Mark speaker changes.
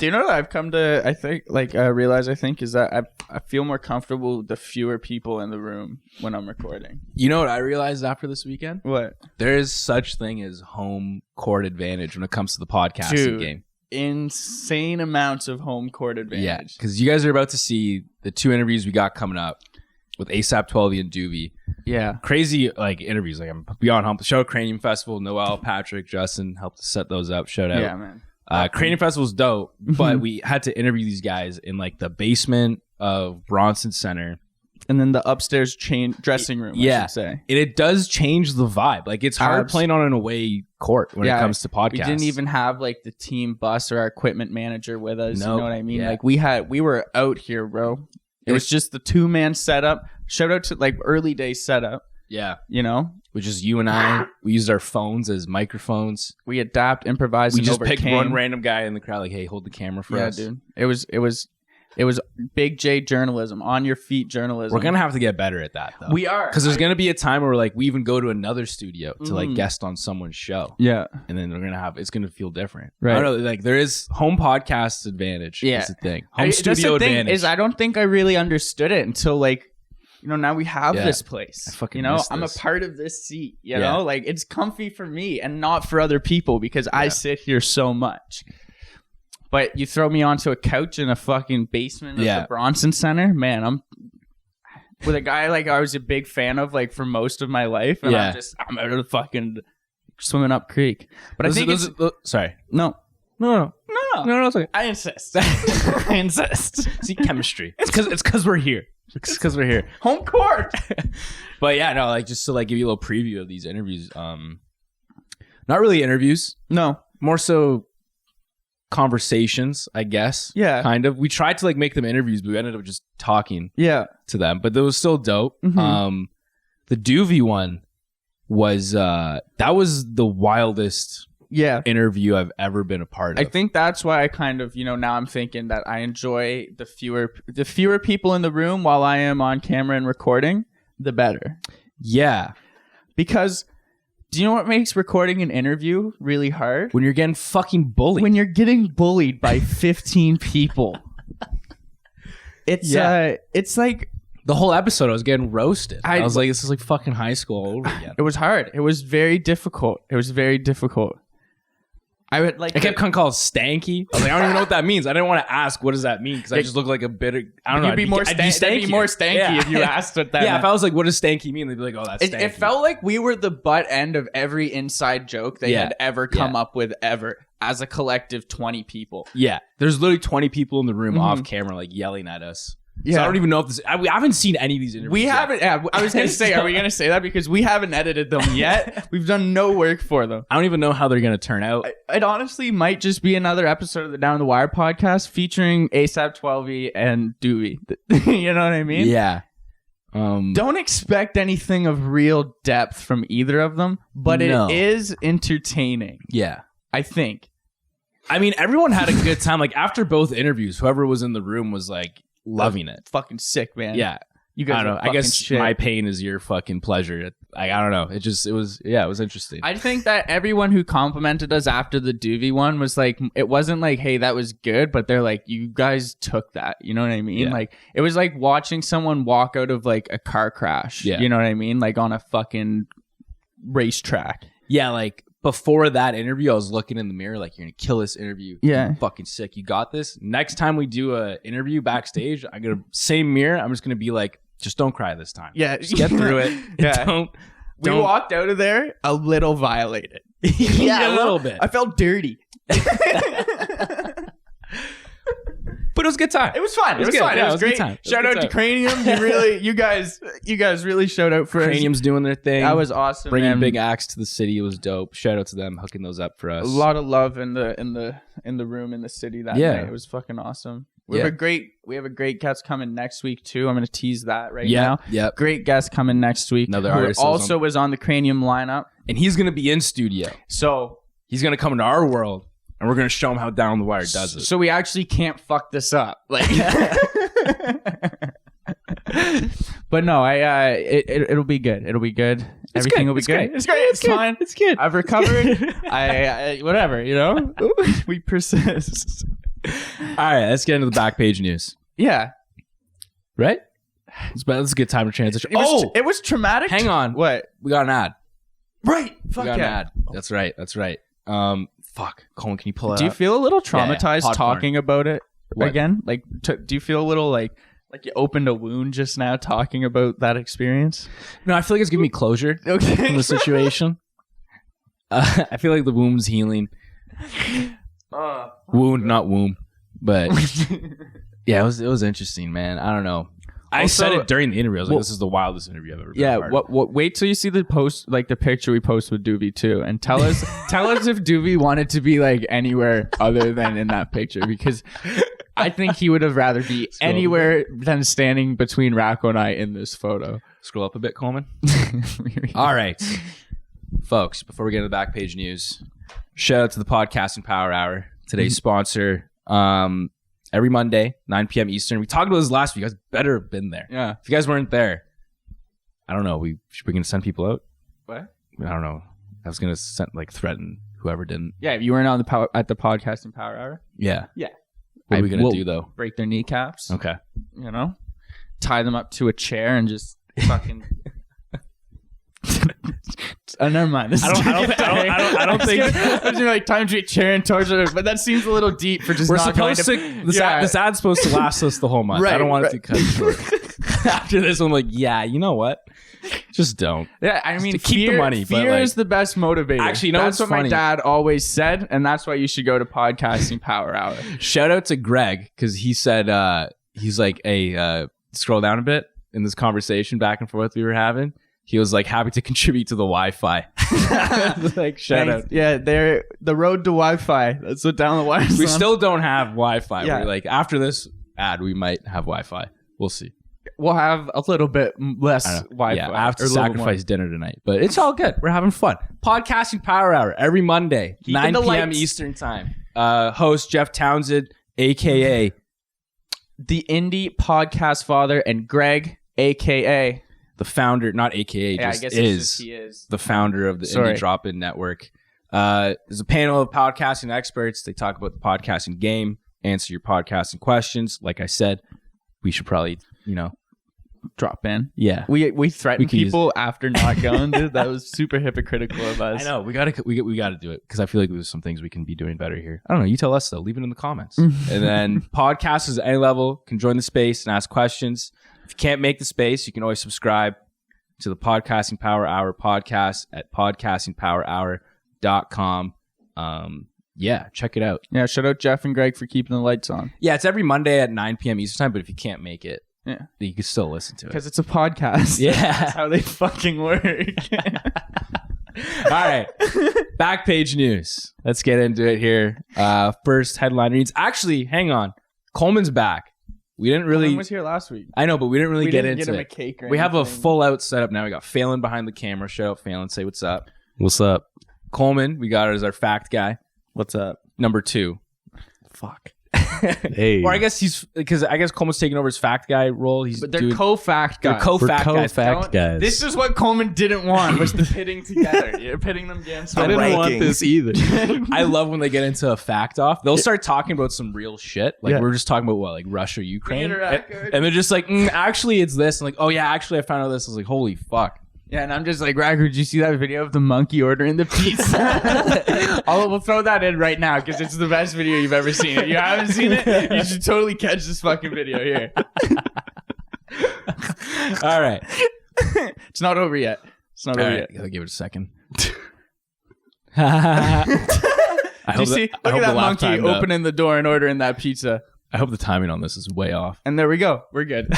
Speaker 1: Do you know what I've come to, I think, realize, is that I feel more comfortable with the fewer people in the room when I'm recording.
Speaker 2: You know what I realized after this weekend?
Speaker 1: What?
Speaker 2: There is such thing as home court advantage when it comes to the podcasting game.
Speaker 1: Insane amounts of home court advantage.
Speaker 2: Yeah, because you guys are about to see the 2 interviews we got coming up with ASAP, Twelvyy, and Duvy.
Speaker 1: Yeah.
Speaker 2: Crazy interviews. I'm beyond humble. Shout out Cranium Festival. Noel, Patrick, Justin helped to set those up. Shout out.
Speaker 1: Yeah, man.
Speaker 2: Cranium Festival's dope, but we had to interview these guys in the basement of Bronson Center.
Speaker 1: And then the upstairs dressing room, I should say.
Speaker 2: And it does change the vibe. It's hard playing on an away court when it comes to podcasts. We
Speaker 1: didn't even have the team bus or our equipment manager with us.
Speaker 2: Nope.
Speaker 1: You know what I mean?
Speaker 2: Yeah.
Speaker 1: We were out here, bro. It was just the 2-man setup. Shout out to early day setup.
Speaker 2: Yeah.
Speaker 1: Which
Speaker 2: is you and I. We used our phones as microphones.
Speaker 1: We adapt, improvise,
Speaker 2: we just picked one random guy in the crowd hey, hold the camera for us.
Speaker 1: Yeah, dude. It was big J journalism, on your feet journalism.
Speaker 2: We're going to have to get better at that, though.
Speaker 1: We are.
Speaker 2: Because there's going to be a time where we even go to another studio to guest on someone's show.
Speaker 1: Yeah.
Speaker 2: And then it's going to feel different.
Speaker 1: Right.
Speaker 2: I don't know, there is home podcast advantage.
Speaker 1: Yeah.
Speaker 2: Is the thing. Home studio advantage.
Speaker 1: I don't think I really understood it until now we have this place.
Speaker 2: I fucking miss
Speaker 1: I'm a
Speaker 2: this.
Speaker 1: part of this seat, you know? It's comfy for me and not for other people because I sit here so much. But you throw me onto a couch in a fucking basement of the Bronson Center, man, I'm with a guy I was a big fan of for most of my life, and I'm out of the fucking swimming up creek. But I think
Speaker 2: sorry.
Speaker 1: No,
Speaker 2: it's okay.
Speaker 1: I insist. I insist.
Speaker 2: See, chemistry. It's because we're here. It's because we're here.
Speaker 1: Home court.
Speaker 2: But yeah, no, just to give you a little preview of these interviews. Not really interviews.
Speaker 1: No.
Speaker 2: More so conversations, I guess.
Speaker 1: Yeah.
Speaker 2: Kind of. We tried to make them interviews, but we ended up just talking to them. But it was still dope.
Speaker 1: Mm-hmm.
Speaker 2: The Duvy one was that was the wildest interview I've ever been a part of.
Speaker 1: I think that's why I kind of, now I'm thinking that I enjoy the fewer people in the room while I am on camera and recording, the better.
Speaker 2: Yeah.
Speaker 1: Because do you know what makes recording an interview really hard?
Speaker 2: When you're getting fucking bullied.
Speaker 1: When you're getting bullied by 15 people. It's like
Speaker 2: the whole episode I was getting roasted. I was like, this is fucking high school all over again.
Speaker 1: It was hard. It was very difficult. I
Speaker 2: kept calling stanky. I was like, I don't even know what that means. I didn't want to ask what does that mean because I just look like a bit of, I don't know.
Speaker 1: You'd be more stanky if you asked what that meant.
Speaker 2: If I was like, what does stanky mean? They'd be like, oh, that's stanky.
Speaker 1: It felt like we were the butt end of every inside joke they had ever come up with ever as a collective 20 people.
Speaker 2: Yeah. There's literally 20 people in the room off camera yelling at us. Yeah. So I don't even know if we haven't seen any of these interviews.
Speaker 1: We haven't. Yeah, I was going to say, are we going to say that? Because we haven't edited them yet. We've done no work for them.
Speaker 2: I don't even know how they're going to turn out.
Speaker 1: It honestly might just be another episode of the Down the Wire podcast featuring ASAP, Twelvyy, and Duvy. You know what I mean?
Speaker 2: Yeah.
Speaker 1: Don't expect anything of real depth from either of them, but it is entertaining.
Speaker 2: Yeah.
Speaker 1: I think.
Speaker 2: I mean, everyone had a good time. After both interviews, whoever was in the room was loving it.
Speaker 1: Fucking sick, man.
Speaker 2: Yeah.
Speaker 1: You guys
Speaker 2: I don't know. I guess my pain is your fucking pleasure. I don't know. It was interesting.
Speaker 1: I think that everyone who complimented us after the Duvy one was it wasn't hey, that was good, but they're you guys took that. You know what I mean?
Speaker 2: Yeah.
Speaker 1: It was like watching someone walk out of a car crash.
Speaker 2: Yeah.
Speaker 1: You know what I mean? On a fucking racetrack.
Speaker 2: Yeah, before that interview, I was looking in the mirror you're going to kill this interview.
Speaker 1: Yeah.
Speaker 2: You're fucking sick. You got this. Next time we do a interview backstage, I'm going to, same mirror, I'm just going to be just don't cry this time.
Speaker 1: Yeah.
Speaker 2: Just get through it.
Speaker 1: Yeah. We walked out of there a little violated.
Speaker 2: Yeah, a little bit.
Speaker 1: I felt dirty.
Speaker 2: But it was a good time.
Speaker 1: It was fun. It was fun.
Speaker 2: Yeah,
Speaker 1: it was great. Shout out to Cranium. You guys really showed out for us.
Speaker 2: Cranium's doing their thing.
Speaker 1: That was awesome.
Speaker 2: Bringing big acts to the city. It was dope. Shout out to them hooking those up for us.
Speaker 1: A lot of love in the room in the city that night. It was fucking awesome. We have a great guest coming next week too. I'm going to tease that now.
Speaker 2: Yeah.
Speaker 1: Great guest coming next week.
Speaker 2: Another artist
Speaker 1: also was on the Cranium lineup,
Speaker 2: and he's going to be in studio.
Speaker 1: So
Speaker 2: he's going to come into our world. And we're going to show him how Down the Wire does it.
Speaker 1: So we actually can't fuck this up. But no, it'll be good. It'll be good. Everything will be good. It's great. It's fine.
Speaker 2: It's good.
Speaker 1: I've recovered. I whatever, we persist.
Speaker 2: right, let's get into the Backpage news.
Speaker 1: Yeah.
Speaker 2: Right? That's a good time to transition.
Speaker 1: It was traumatic.
Speaker 2: Hang on.
Speaker 1: What?
Speaker 2: We got an ad.
Speaker 1: Right.
Speaker 2: Fuck yeah. An ad. That's right. Fuck. Colin, can you pull it
Speaker 1: Do you feel a little traumatized talking about it again? Like, do you feel a little like you opened a wound just now talking about that experience?
Speaker 2: No, I feel like it's giving me closure from the situation. I feel like the wound's healing. Wound, not womb. But yeah, it was interesting, man. I don't know. I said it during the interview. I was like, this is the wildest interview I've ever been.
Speaker 1: Yeah, wait till you see the post, like the picture we post with Duvy too, and tell us if Duvy wanted to be like anywhere other than in that picture, because I think he would have rather be anywhere than standing between Racco and I in this photo.
Speaker 2: Scroll up a bit, Coleman. All right, folks. Before we get into the Backpage news, shout out to the Podcasting Power Hour, today's sponsor. Every Monday, 9 p.m. Eastern. We talked about this last week. You guys better have been there.
Speaker 1: Yeah.
Speaker 2: If you guys weren't there, I don't know. We're going to send people out?
Speaker 1: What?
Speaker 2: I don't know. I was going to threaten whoever didn't.
Speaker 1: Yeah, if you weren't on at the Podcasting Power Hour.
Speaker 2: Yeah.
Speaker 1: Yeah.
Speaker 2: What are we going to do, though?
Speaker 1: Break their kneecaps.
Speaker 2: Okay.
Speaker 1: You know? Tie them up to a chair and just fucking... never mind. I don't think. I was like time to a chair and torture it, but that seems a little deep for just.
Speaker 2: We're
Speaker 1: not
Speaker 2: supposed to. This ad's supposed to last us the whole month.
Speaker 1: Right,
Speaker 2: I don't want it to cut short. After this, I'm like, yeah, you know what? Just don't.
Speaker 1: Yeah, I mean,
Speaker 2: keep the money.
Speaker 1: Fear is the best motivator.
Speaker 2: Actually, you know
Speaker 1: that's what
Speaker 2: funny?
Speaker 1: My dad always said, and that's why you should go to Podcasting Power Hour.
Speaker 2: Shout out to Greg, because he said he's like, scroll down a bit in this conversation back and forth we were having. He was like happy to contribute to the Wi-Fi. Like shout out.
Speaker 1: Yeah, they're the road to Wi-Fi. That's what Down the Wire.
Speaker 2: We still don't have Wi-Fi.
Speaker 1: Yeah.
Speaker 2: We're like after this ad, we might have Wi-Fi. We'll see.
Speaker 1: We'll have a little bit less Wi-Fi.
Speaker 2: Yeah, I have to sacrifice dinner tonight, but it's all good. We're having fun. Podcasting Power Hour every Monday, 9 p.m. Eastern time. Host Jeff Townsend, aka
Speaker 1: the Indie Podcast Father, and Greg, aka
Speaker 2: the founder, not AKA,
Speaker 1: yeah,
Speaker 2: just
Speaker 1: I guess
Speaker 2: he is the founder of the Indie Drop-In Network. There's a panel of podcasting experts. They talk about the podcasting game, answer your podcasting questions. Like I said, we should probably, drop in. Yeah,
Speaker 1: we threatened people after not going. Dude, that was super hypocritical of us.
Speaker 2: I know we gotta do it because I feel like there's some things we can be doing better here. I don't know. You tell us though. Leave it in the comments. And then podcasters at any level can join the space and ask questions. If you can't make the space, you can always subscribe to the Podcasting Power Hour podcast at podcastingpowerhour.com. Yeah, check it out.
Speaker 1: Yeah, shout out Jeff and Greg for keeping the lights on.
Speaker 2: Yeah, it's every Monday at 9 p.m. Eastern time, but if you can't make it,
Speaker 1: yeah,
Speaker 2: you can still listen to it.
Speaker 1: Because it's a podcast.
Speaker 2: Yeah.
Speaker 1: That's how they fucking work.
Speaker 2: All right. Backpage news. Let's get into it here. First headline reads. Actually, hang on. Coleman's back. We didn't really.
Speaker 1: Coleman was here last week.
Speaker 2: I know, but we didn't really get into
Speaker 1: him
Speaker 2: it.
Speaker 1: A cake or
Speaker 2: we
Speaker 1: anything.
Speaker 2: have a full out setup now. We got Phelan behind the camera. Shout out Phelan. Say what's up. What's up? Coleman, we got as our fact guy.
Speaker 3: What's up?
Speaker 2: Number 2.
Speaker 3: Fuck. Hey.
Speaker 2: Or I guess Coleman's taking over his fact guy role.
Speaker 1: But they're co-fact guys.
Speaker 2: They're co-fact
Speaker 3: guys.
Speaker 1: This is what Coleman didn't want, was the pitting together. You're pitting them against
Speaker 3: I didn't want this either.
Speaker 2: I love when they get into a fact off. They'll start talking about some real shit. Like we're just talking about what, like Russia, Ukraine. And they're just like, actually it's this. And like, oh yeah, actually I found out this. I was like, holy fuck.
Speaker 1: Yeah, and I'm just like, Racker, did you see that video of the monkey ordering the pizza? We'll throw that in right now because it's the best video you've ever seen. If you haven't seen it, you should totally catch this fucking video here.
Speaker 2: All right.
Speaker 1: It's not over yet.
Speaker 2: All right. I'll give it a second.
Speaker 1: Look at that monkey opening the door and ordering that pizza.
Speaker 2: I hope the timing on this is way off.
Speaker 1: And there we go. We're good.